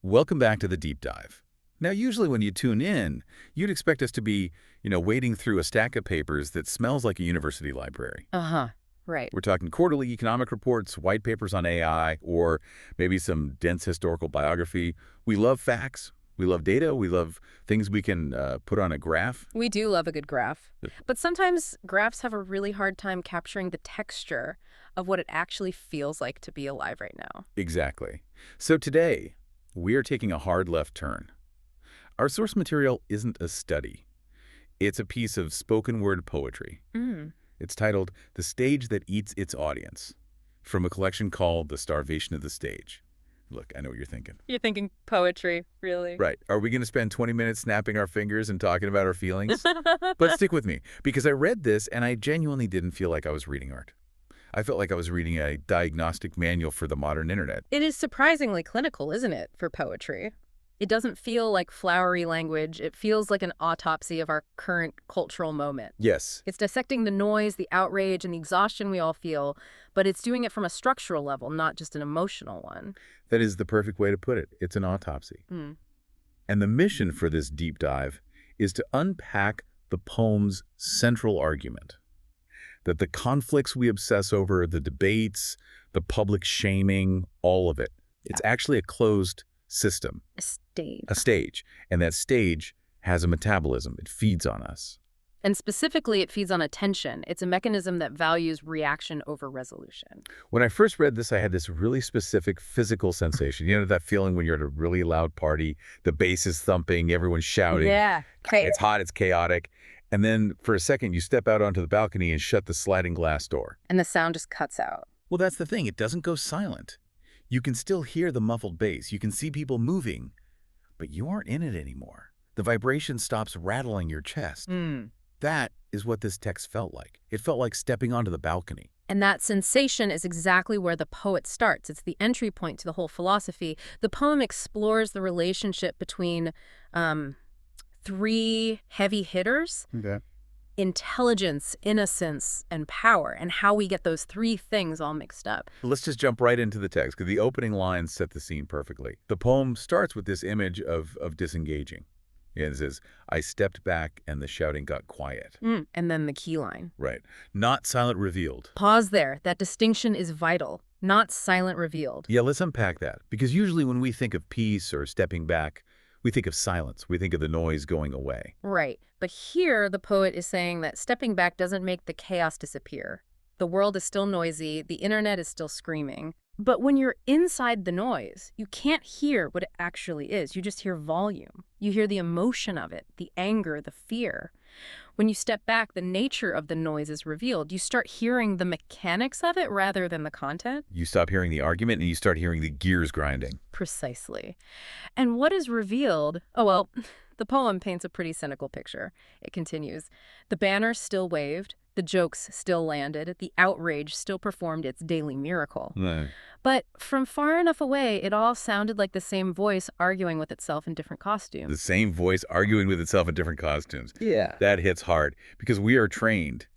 Welcome back to the deep dive. Now, usually when you tune in, you'd expect us to be, wading through a stack of papers that smells like a university library. Uh-huh. Right. We're talking quarterly economic reports, white papers on AI, or maybe some dense historical biography. We love facts. We love data. We love things we can put on a graph. We do love a good graph. But sometimes graphs have a really hard time capturing the texture of what it actually feels like to be alive right now. Exactly. So today, we are taking a hard left turn. Our source material isn't a study. It's a piece of spoken word poetry. It's titled The Stage That Eats Its Audience, from a collection called The Starvation of the Stage. Look, I know what you're thinking. You're thinking poetry, really? Right. Are we going to spend 20 minutes snapping our fingers and talking about our feelings? But stick with me, because I read this and I genuinely didn't feel like I was reading art. I felt like I was reading a diagnostic manual for the modern internet. It is surprisingly clinical, isn't it, for poetry? It doesn't feel like flowery language. It feels like an autopsy of our current cultural moment. Yes. It's dissecting the noise, the outrage, and the exhaustion we all feel, but it's doing it from a structural level, not just an emotional one. That is the perfect way to put it. It's an autopsy. And the mission for this deep dive is to unpack the poem's central argument. That the conflicts we obsess over, the debates, the public shaming, all of it, it's actually a closed system. A stage. A stage. And that stage has a metabolism. It feeds on us. And specifically, it feeds on attention. It's a mechanism that values reaction over resolution. When I first read this, I had this really specific physical sensation. You know that feeling when you're at a really loud party, the bass is thumping, everyone's shouting. Yeah. It's hot, it's chaotic. And then for a second, you step out onto the balcony and shut the sliding glass door. And the sound just cuts out. Well, that's the thing. It doesn't go silent. You can still hear the muffled bass. You can see people moving, but you aren't in it anymore. The vibration stops rattling your chest. That is what this text felt like. It felt like stepping onto the balcony. And that sensation is exactly where the poet starts. It's the entry point to the whole philosophy. The poem explores the relationship between three heavy hitters. Okay. Intelligence, innocence, and power, and how we get those three things all mixed up. Let's just jump right into the text, because the opening lines set the scene perfectly. The poem starts with this image of disengaging. It says, I stepped back and the shouting got quiet. And then the key line. Right. Not silent revealed. Pause there. That distinction is vital. Not silent revealed. Yeah, let's unpack that. Because usually when we think of peace or stepping back, we think of silence. We think of the noise going away. Right. But here, the poet is saying that stepping back doesn't make the chaos disappear. The world is still noisy. The internet is still screaming. But when you're inside the noise, you can't hear what it actually is. You just hear volume. You hear the emotion of it, the anger, the fear. When you step back, the nature of the noise is revealed. You start hearing the mechanics of it rather than the content. You stop hearing the argument and you start hearing the gears grinding. Precisely. And what is revealed? Oh, well, the poem paints a pretty cynical picture. It continues. The banners still waved. The jokes still landed. The outrage still performed its daily miracle. Right. But from far enough away, it all sounded like the same voice arguing with itself in different costumes. The same voice arguing with itself in different costumes. Yeah. That hits hard because we are trained,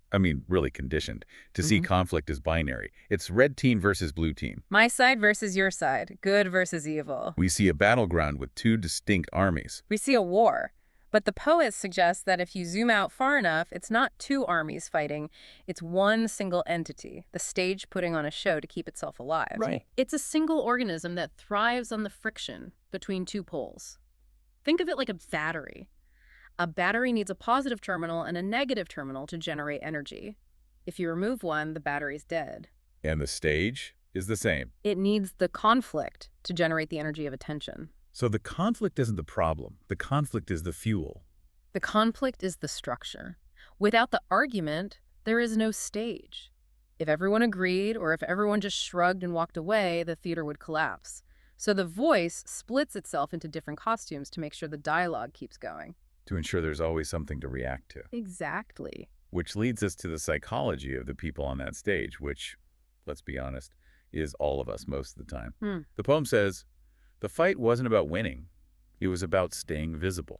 really conditioned, to see conflict as binary. It's red team versus blue team. My side versus your side. Good versus evil. We see a battleground with two distinct armies. We see a war. But the poet suggests that if you zoom out far enough, it's not two armies fighting. It's one single entity, the stage putting on a show to keep itself alive. Right. It's a single organism that thrives on the friction between two poles. Think of it like a battery. A battery needs a positive terminal and a negative terminal to generate energy. If you remove one, the battery's dead. And the stage is the same. It needs the conflict to generate the energy of attention. So the conflict isn't the problem. The conflict is the fuel. The conflict is the structure. Without the argument, there is no stage. If everyone agreed, or if everyone just shrugged and walked away, the theater would collapse. So the voice splits itself into different costumes to make sure the dialogue keeps going. To ensure there's always something to react to. Exactly. Which leads us to the psychology of the people on that stage, which, let's be honest, is all of us most of the time. The poem says, the fight wasn't about winning. It was about staying visible,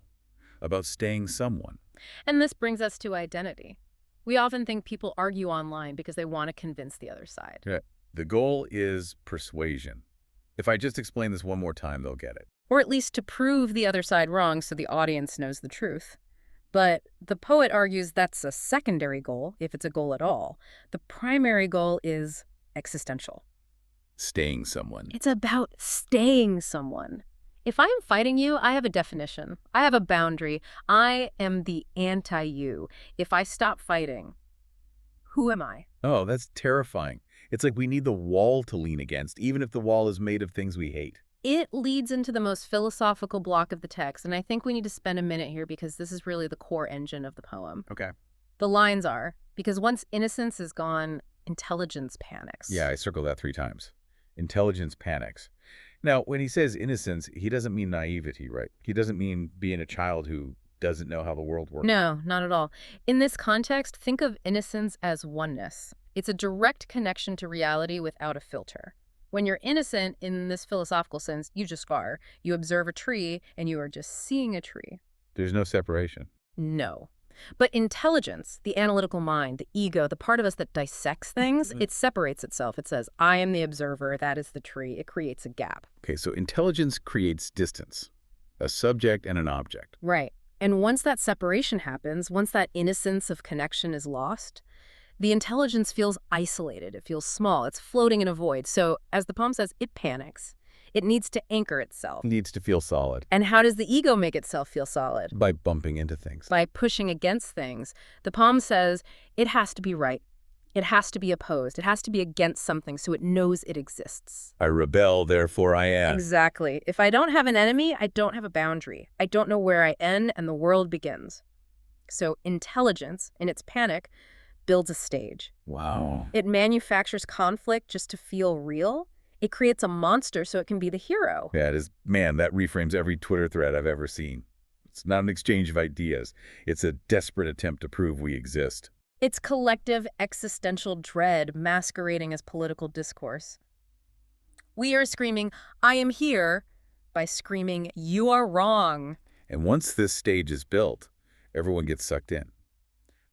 about staying someone. And this brings us to identity. We often think people argue online because they want to convince the other side. Yeah. The goal is persuasion. If I just explain this one more time, they'll get it. or at least to prove the other side wrong so the audience knows the truth. But the poet argues that's a secondary goal, if it's a goal at all. The primary goal is existential. Staying someone. It's about staying someone. If I am fighting you, I have a definition. I have a boundary. I am the anti-you. If I stop fighting, who am I? Oh, that's terrifying. It's like we need the wall to lean against, even if the wall is made of things we hate. It leads into the most philosophical block of the text, and I think we need to spend a minute here because this is really the core engine of the poem. Okay. The lines are, because once innocence is gone, intelligence panics. Yeah, I circled that 3 times. Intelligence panics. Now, when he says innocence, he doesn't mean naivety, right? He doesn't mean being a child who doesn't know how the world works. No, not at all. In this context, think of innocence as oneness. It's a direct connection to reality without a filter. When you're innocent, in this philosophical sense, you just are. You observe a tree, and you are just seeing a tree. There's no separation. No. But intelligence, the analytical mind, the ego, the part of us that dissects things, it separates itself. It says, I am the observer, that is the tree. It creates a gap. Okay, so intelligence creates distance, a subject and an object. Right. And once that separation happens, once that innocence of connection is lost, the intelligence feels isolated. It feels small. It's floating in a void. So, as the poem says, it panics. It needs to anchor itself. It needs to feel solid. And how does the ego make itself feel solid? By bumping into things. By pushing against things. The poem says it has to be right. It has to be opposed. It has to be against something so it knows it exists. I rebel, therefore I am. Exactly. If I don't have an enemy, I don't have a boundary. I don't know where I end and the world begins. So intelligence, in its panic, builds a stage. Wow. It manufactures conflict just to feel real. It creates a monster so it can be the hero. Yeah, it is. Man, that reframes every Twitter thread I've ever seen. It's not an exchange of ideas. It's a desperate attempt to prove we exist. It's collective existential dread masquerading as political discourse. We are screaming, I am here, by screaming, you are wrong. And once this stage is built, everyone gets sucked in.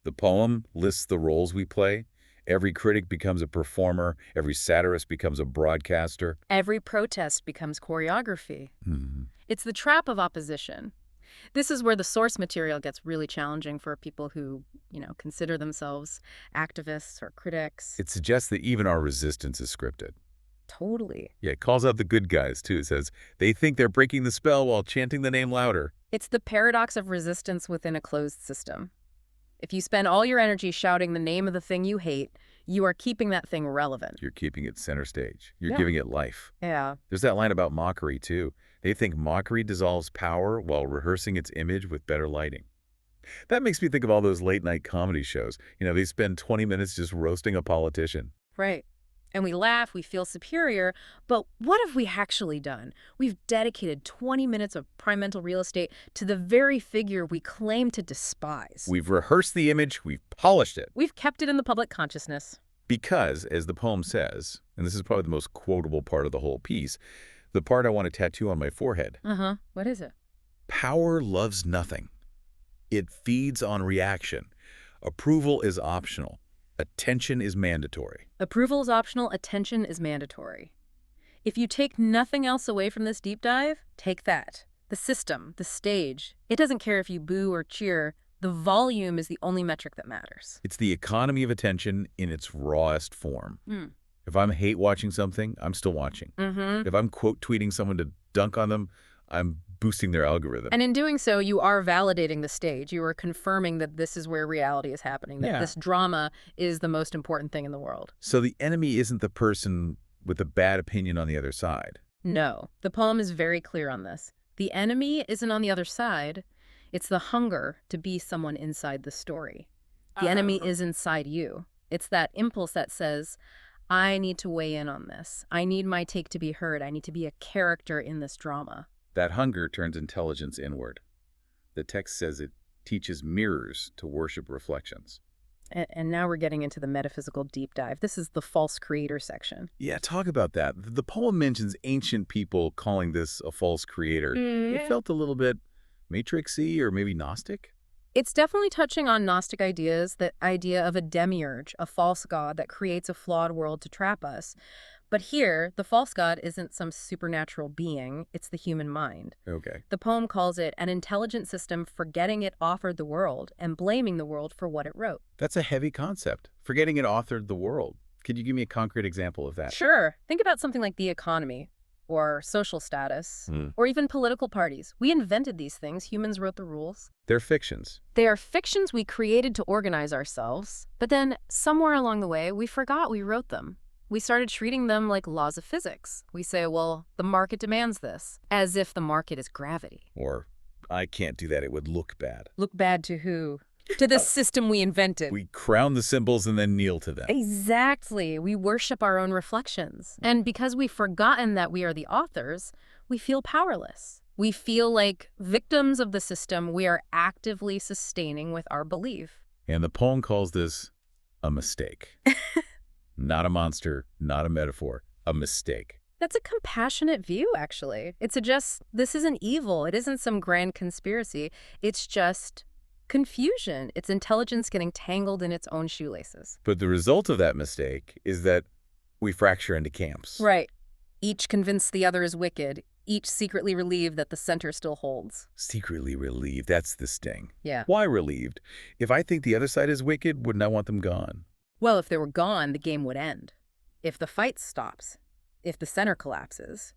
The poem lists the roles we play. Every critic becomes a performer. Every satirist becomes a broadcaster. Every protest becomes choreography. It's the trap of opposition. This is where the source material gets really challenging for people who, consider themselves activists or critics. It suggests that even our resistance is scripted. Totally. Yeah, it calls out the good guys, too. It says they think they're breaking the spell while chanting the name louder. It's the paradox of resistance within a closed system. If you spend all your energy shouting the name of the thing you hate, you are keeping that thing relevant. You're keeping it center stage. You're giving it life. Yeah. There's that line about mockery, too. They think mockery dissolves power while rehearsing its image with better lighting. That makes me think of all those late-night comedy shows. They spend 20 minutes just roasting a politician. Right. And we laugh, we feel superior, but what have we actually done? We've dedicated 20 minutes of prime mental real estate to the very figure we claim to despise. We've rehearsed the image, we've polished it. We've kept it in the public consciousness. Because, as the poem says, and this is probably the most quotable part of the whole piece, the part I want to tattoo on my forehead. What is it? Power loves nothing. It feeds on reaction. Approval is optional. Attention is mandatory. Approval is optional, attention is mandatory. If you take nothing else away from this deep dive, take that. The system, the stage. It doesn't care if you boo or cheer. The volume is the only metric that matters. It's the economy of attention in its rawest form. If I'm hate watching something, I'm still watching. If I'm quote tweeting someone to dunk on them, I'm boosting their algorithm. And in doing so, you are validating the stage. You are confirming that this is where reality is happening, that this drama is the most important thing in the world. So the enemy isn't the person with a bad opinion on the other side. No. The poem is very clear on this. The enemy isn't on the other side. It's the hunger to be someone inside the story. The enemy is inside you. It's that impulse that says, I need to weigh in on this. I need my take to be heard. I need to be a character in this drama. That hunger turns intelligence inward. The text says it teaches mirrors to worship reflections. And now we're getting into the metaphysical deep dive. This is the false creator section. Yeah, talk about that. The poem mentions ancient people calling this a false creator. It felt a little bit matrixy or maybe Gnostic. It's definitely touching on Gnostic ideas, that idea of a demiurge, a false god that creates a flawed world to trap us. But here, the false god isn't some supernatural being, it's the human mind. Okay. The poem calls it an intelligent system forgetting it authored the world and blaming the world for what it wrote. That's a heavy concept. Forgetting it authored the world. Could you give me a concrete example of that? Sure, think about something like the economy, or social status, Hmm. or even political parties. We invented these things, humans wrote the rules. They're fictions. They are fictions we created to organize ourselves, but then somewhere along the way, we forgot we wrote them. We started treating them like laws of physics. We say, well, the market demands this, as if the market is gravity. Or, I can't do that, it would look bad. Look bad to who? To the system we invented. We crown the symbols and then kneel to them. Exactly. We worship our own reflections. And because we've forgotten that we are the authors, we feel powerless. We feel like victims of the system we are actively sustaining with our belief. And the poem calls this a mistake. Not a monster, not a metaphor, a mistake. That's a compassionate view, actually. It suggests this isn't evil. It isn't some grand conspiracy. It's just confusion. It's intelligence getting tangled in its own shoelaces. But the result of that mistake is that we fracture into camps. Right. Each convinced the other is wicked. Each secretly relieved that the center still holds. Secretly relieved, that's the sting. Yeah. Why relieved? If I think the other side is wicked, wouldn't I want them gone? Well, if they were gone, the game would end. If the fight stops, if the center collapses,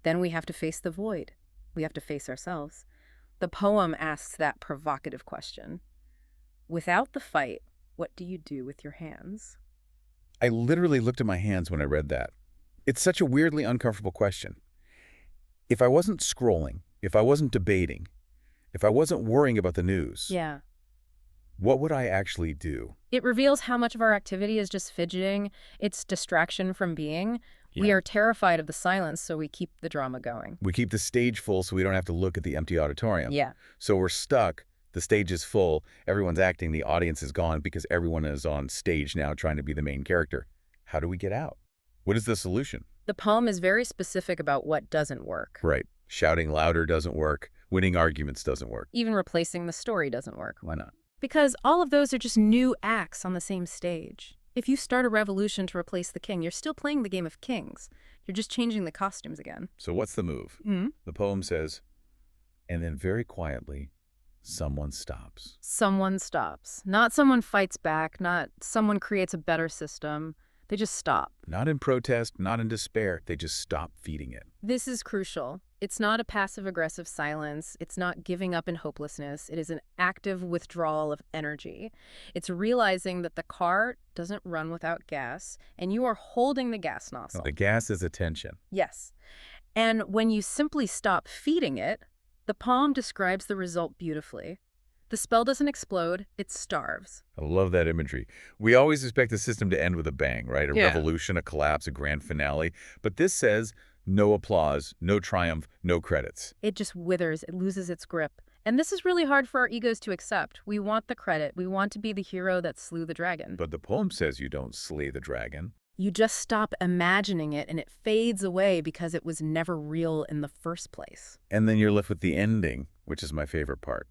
then we have to face the void. We have to face ourselves. The poem asks that provocative question. Without the fight, what do you do with your hands? I literally looked at my hands when I read that. It's such a weirdly uncomfortable question. If I wasn't scrolling, if I wasn't debating, if I wasn't worrying about the news, Yeah. what would I actually do? It reveals how much of our activity is just fidgeting. It's distraction from being. We Yeah. are terrified of the silence, so we keep the drama going. We keep the stage full so we don't have to look at the empty auditorium. Yeah. So we're stuck. The stage is full. Everyone's acting. The audience is gone because everyone is on stage now trying to be the main character. How do we get out? What is the solution? The poem is very specific about what doesn't work. Right. Shouting louder doesn't work. Winning arguments doesn't work. Even replacing the story doesn't work. Why not? Because all of those are just new acts on the same stage. If you start a revolution to replace the king, you're still playing the game of kings. You're just changing the costumes again. So what's the move? The poem says, and then very quietly, someone stops. Someone stops. Not someone fights back, not someone creates a better system. They just stop. Not in protest, not in despair. They just stop feeding it. This is crucial. It's not a passive-aggressive silence. It's not giving up in hopelessness. It is an active withdrawal of energy. It's realizing that the car doesn't run without gas, and you are holding the gas nozzle. The gas is attention. Yes. And when you simply stop feeding it, the poem describes the result beautifully. The spell doesn't explode, it starves. I love that imagery. We always expect the system to end with a bang, right? A Yeah. revolution, a collapse, a grand finale. But this says no applause, no triumph, no credits. It just withers, it loses its grip. And this is really hard for our egos to accept. We want the credit. We want to be the hero that slew the dragon. But the poem says you don't slay the dragon. You just stop imagining it and it fades away because it was never real in the first place. And then you're left with the ending, which is my favorite part.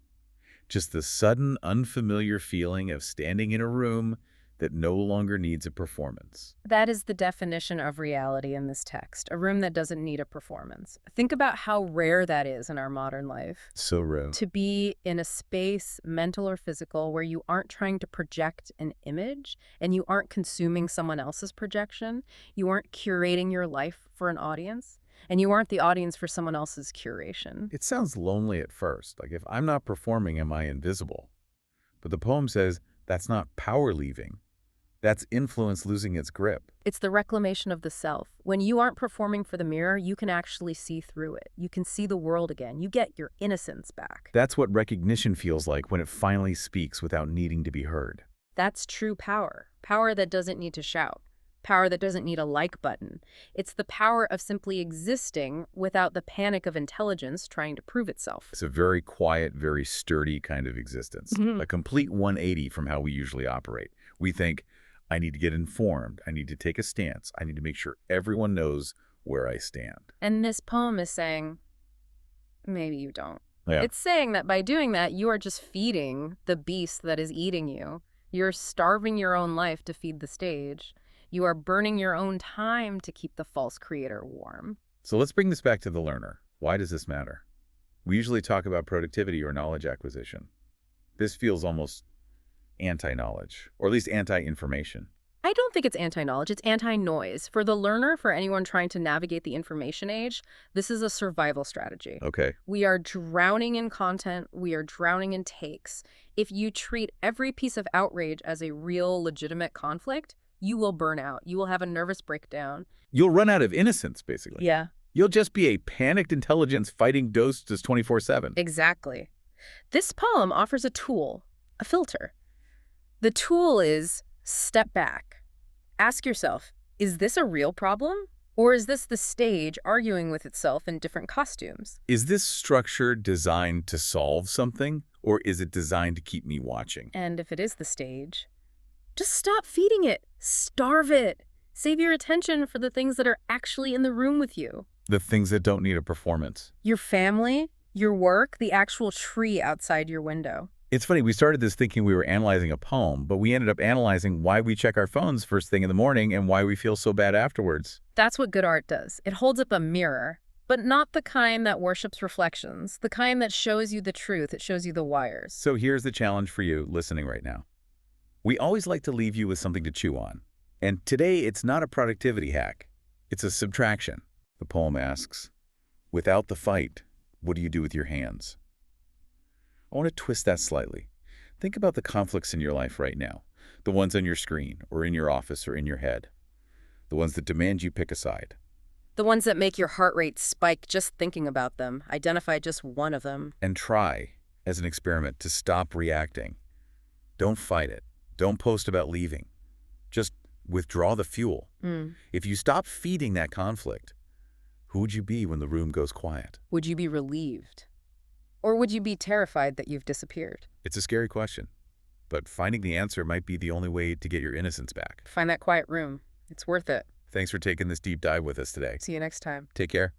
Just the sudden, unfamiliar feeling of standing in a room that no longer needs a performance. That is the definition of reality in this text, a room that doesn't need a performance. Think about how rare that is in our modern life. So rare. To be in a space, mental or physical, where you aren't trying to project an image and you aren't consuming someone else's projection, you aren't curating your life for an audience, and you aren't the audience for someone else's curation. It sounds lonely at first, like if I'm not performing, am I invisible? But the poem says that's not power leaving. That's influence losing its grip. It's the reclamation of the self. When you aren't performing for the mirror, you can actually see through it. You can see the world again. You get your innocence back. That's what recognition feels like when it finally speaks without needing to be heard. That's true power. Power that doesn't need to shout. Power that doesn't need a like button. It's the power of simply existing without the panic of intelligence trying to prove itself. It's a very quiet, very sturdy kind of existence. A complete 180 from how we usually operate. We think, I need to get informed. I need to take a stance. I need to make sure everyone knows where I stand. And this poem is saying, maybe you don't. Yeah. It's saying that by doing that, you are just feeding the beast that is eating you. You're starving your own life to feed the stage. You are burning your own time to keep the false creator warm. So let's bring this back to the learner. Why does this matter? We usually talk about productivity or knowledge acquisition. This feels almost anti-knowledge, or at least anti-information. I don't think it's anti-knowledge, it's anti-noise. For the learner, for anyone trying to navigate the information age, this is a survival strategy. Okay. We are drowning in content, we are drowning in takes. If you treat every piece of outrage as a real, legitimate conflict, you will burn out. You will have a nervous breakdown. You'll run out of innocence, basically. Yeah. You'll just be a panicked intelligence fighting ghosts 24/7. Exactly. This poem offers a tool, a filter. The tool is step back. Ask yourself, is this a real problem? Or is this the stage arguing with itself in different costumes? Is this structure designed to solve something, or is it designed to keep me watching? And if it is the stage, just stop feeding it. Starve it. Save your attention for the things that are actually in the room with you. The things that don't need a performance. Your family, your work, the actual tree outside your window. It's funny, we started this thinking we were analyzing a poem, but we ended up analyzing why we check our phones first thing in the morning and why we feel so bad afterwards. That's what good art does. It holds up a mirror, but not the kind that worships reflections, the kind that shows you the truth, it shows you the wires. So here's the challenge for you listening right now. We always like to leave you with something to chew on. And today, it's not a productivity hack. It's a subtraction. The poem asks, without the fight, what do you do with your hands? I want to twist that slightly. Think about the conflicts in your life right now, the ones on your screen or in your office or in your head, the ones that demand you pick a side. The ones that make your heart rate spike just thinking about them. Identify just one of them. And try, as an experiment, to stop reacting. Don't fight it. Don't post about leaving. Just withdraw the fuel. If you stop feeding that conflict, who would you be when the room goes quiet? Would you be relieved? Or would you be terrified that you've disappeared? It's a scary question, but finding the answer might be the only way to get your innocence back. Find that quiet room. It's worth it. Thanks for taking this deep dive with us today. See you next time. Take care.